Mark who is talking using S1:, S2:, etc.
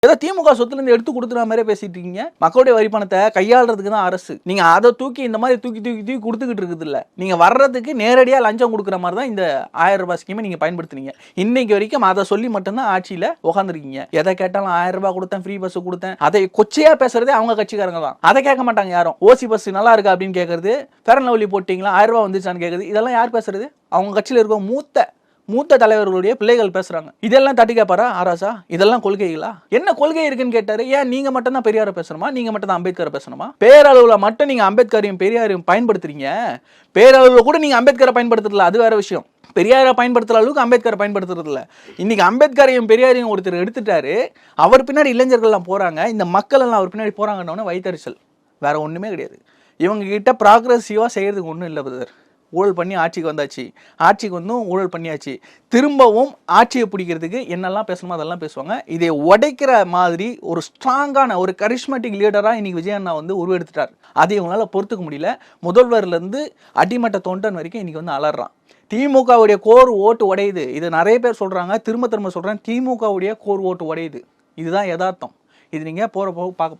S1: ஏதோ திமுக சொத்துல இருந்து எடுத்து கொடுத்துற மாதிரி பேசிட்டு இருக்கீங்க. மக்களுடைய வரி பணத்தை கையாளுறதுக்கு தான் அரசு. நீங்க அதை தூக்கி இந்த மாதிரி தூக்கி தூக்கி தூக்கி கொடுத்துக்கிட்டு இருக்குது இல்ல. நீங்க வர்றதுக்கு நேரடியா லஞ்சம் கொடுக்குற மாதிரி தான் இந்த 1000 ரூபாய் ஸ்கீமை நீங்க பயன்படுத்துனீங்க. இன்னைக்கு வரைக்கும் அதை சொல்லி மட்டும்தான் ஆட்சியில உட்காந்துருக்கீங்க. எதை கேட்டாலும் 1000 ரூபாய் கொடுத்தேன், ஃப்ரீ பஸ் கொடுத்தேன், அதை கொச்சையா பேசுறதே அவங்க கட்சிக்காரங்க தான். அதை கேட்க மாட்டாங்க யாரும். ஓசி பஸ் நல்லா இருக்கா அப்படின்னு கேட்கறது, ஃபேர் அண்ட் லவ்லி போட்டீங்களா 1000 ரூபாய் வந்துச்சான்னு கேட்கறது, இதெல்லாம் யார் பேசுறது? அவங்க கட்சியில இருக்க மூத்த தலைவர்களுடைய பிள்ளைகள் பேசுறாங்க. இதெல்லாம் தட்டி கேட்பாரா ஆராசா? இதெல்லாம் கொள்கைகளா? என்ன கொள்கை இருக்குன்னு கேட்டாரு. ஏன் நீங்க மட்டும் தான் பெரியாரை பேசணுமா? நீங்க மட்டும் தான் அம்பேத்கரை பேசணுமா? பேரளவுல மட்டும் நீங்க அம்பேத்கரையும் பெரியாரையும் பயன்படுத்துறீங்க. பேரளவுல கூட நீங்க அம்பேத்கரை பயன்படுத்தல, அது வேற விஷயம். பெரியாரை பயன்படுத்துற அளவுக்கு அம்பேத்கரை பயன்படுத்துறது இல்ல. இன்னைக்கு அம்பேத்கரையும் பெரியாரையும் ஒருத்தர் எடுத்துட்டாரு. அவர் பின்னாடி இளைஞர்கள்லாம் போறாங்க. இந்த மக்கள் எல்லாம் அவர் பின்னாடி போறாங்கன்னு வைத்தறிச்சல், வேற ஒண்ணுமே கிடையாது. இவங்க கிட்ட ப்ராக்ரெசிவா செய்யறதுக்கு ஒன்றும் இல்லை பிரதர். ஊழல் பண்ணி ஆட்சிக்கு வந்தாச்சு, ஆட்சிக்கு வந்தும் ஊழல் பண்ணியாச்சு, திரும்பவும் ஆட்சியை பிடிக்கிறதுக்கு என்னெல்லாம் பேசணுமோ அதெல்லாம் பேசுவாங்க. இதை உடைக்கிற மாதிரி ஒரு ஸ்ட்ராங்கான ஒரு கரிஸ்மேட்டிக் லீடராக இன்னைக்கு விஜய் அண்ணா வந்து உருவெடுத்துட்டார். அதை இவங்களால பொறுத்துக்க முடியல. முதல்வர்லேருந்து அடிமட்ட தொண்டன் வரைக்கும் இன்னைக்கு வந்து அலறான். திமுகவுடைய கோர் ஓட்டு உடையுது. இது நிறைய பேர் சொல்றாங்க, திரும்ப திரும்ப சொல்றேன், திமுகவுடைய கோர் ஓட்டு உடையுது. இதுதான் யதார்த்தம். இது நீங்க போற போக பார்க்க போறீங்க.